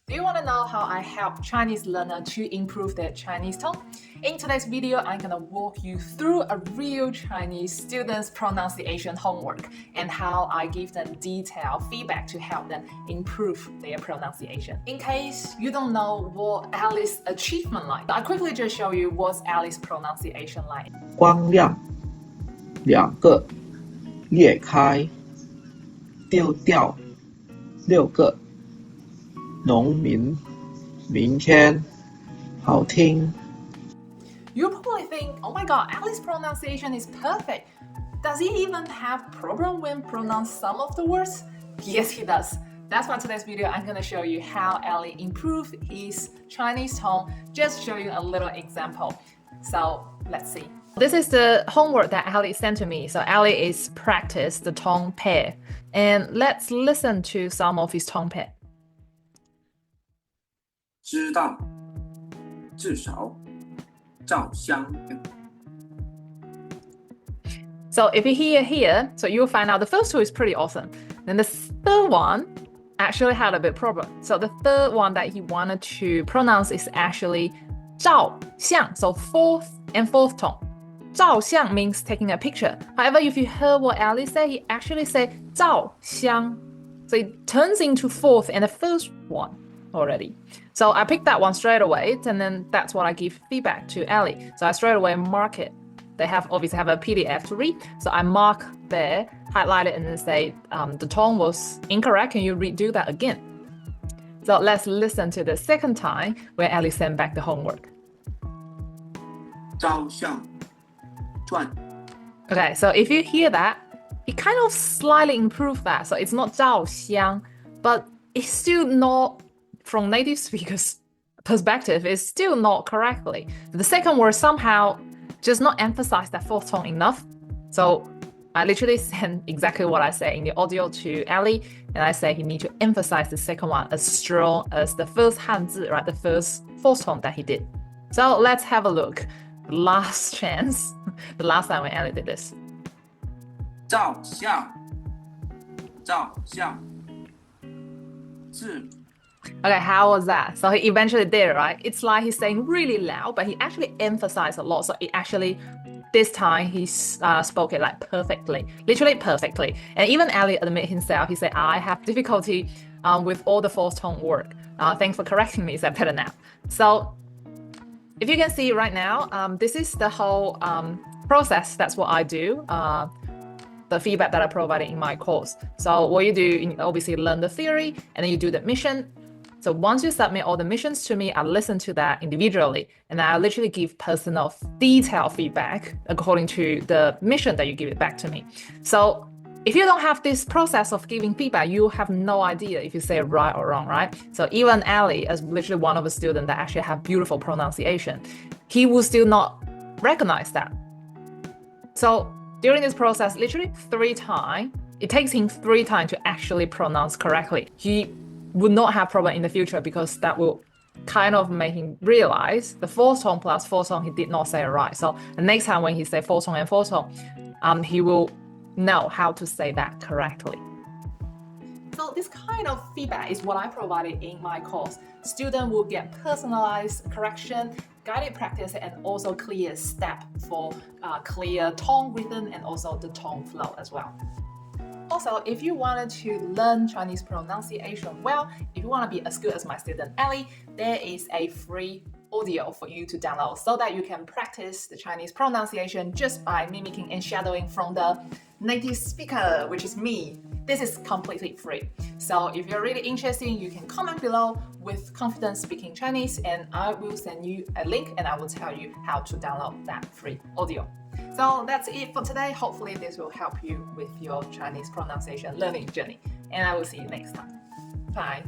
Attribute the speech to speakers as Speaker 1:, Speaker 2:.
Speaker 1: Do you want to know how I help Chinese learner to improve their Chinese tone? In today's video, I'm going to walk you through a real Chinese student's pronunciation homework and how I give them detailed feedback to help them improve their pronunciation. In case you don't know what Alice's achievement like, I quickly just show you what's Alice's pronunciation like.
Speaker 2: 光亮，两个，裂开，丢掉，六个，农民，明天，好听。
Speaker 1: You probably think, oh my god, Alice's pronunciation is perfect. Does he even have problem when pronounce some of the words? Yes, he does. That's why today's video I'm going to show you how Ali improved his Chinese tone. Just show you a little example. So let's see. This is the homework that Ali sent to me. So Ali is practice the tone pair. And let's listen to some of his tone pair.
Speaker 3: 知道，至少，照相。
Speaker 1: So if you hear here, so you'll find out the first two is pretty awesome. Then the third one actually had a bit problem. So the third one that he wanted to pronounce is actually 照相, so fourth and fourth tone. 照相 means taking a picture. However, if you heard what Ali said, he actually said 照相. So it turns into fourth and the first one already. So I picked that one straight away, and then that's what I give feedback to Ali. So I straight away mark it. They obviously have a PDF to read. So I mark there, highlight it, and then say the tone was incorrect. Can you redo that again? So let's listen to the second time where Ali sent back the homework.
Speaker 3: 照相，转。
Speaker 1: Okay, so if you hear that, he kind of slightly improved that. So it's not 照相, but it's still not, from native speakers' perspective, it's still not correctly. The second word somehow just not emphasize that fourth tone enough. So I literally sent exactly what I said in the audio to Ali, and I say he need to emphasize the second one as strong as the first Hanzi, right? The first fourth tone that he did. So let's have a look. Last chance, the last time when Ali did this.
Speaker 3: 照相，照相，自。
Speaker 1: Okay, how was that? So he eventually did it, right? It's like he's saying really loud, but he actually emphasized a lot. So it actually, this time he spoke it like perfectly, literally perfectly. And even Ali admitted himself, he said, I have difficulty with all the fourth tone work. Thanks for correcting me, he said better now. So if you can see right now, this is the whole process. That's what I do. The feedback that I provided in my course. So what you do, you obviously learn the theory, and then you do the mission. So once you submit all the missions to me, I listen to that individually, and I literally give personal detailed feedback according to the mission that you give it back to me. So if you don't have this process of giving feedback, you have no idea if you say it right or wrong, right? So even Ali, as literally one of the students that actually have beautiful pronunciation, he will still not recognize that. So during this process, literally 3 times, it takes him 3 times to actually pronounce correctly. He would not have problem in the future because that will kind of make him realize the fourth tone plus fourth tone, he did not say it right. So the next time when he say fourth tone and fourth tone, he will know how to say that correctly. So this kind of feedback is what I provided in my course. Student will get personalized correction, guided practice, and also clear step for clear tone rhythm and also the tone flow as well. Also, if you wanted to learn Chinese pronunciation well, if you want to be as good as my student Ali, there is a free audio for you to download so that you can practice the Chinese pronunciation just by mimicking and shadowing from the native speaker, which is me. This is completely free. So if you're really interested, you can comment below with confidence speaking Chinese, and I will send you a link and I will tell you how to download that free audio. So that's it for today. Hopefully this will help you with your Chinese pronunciation learning journey, and I will see you next time. Bye.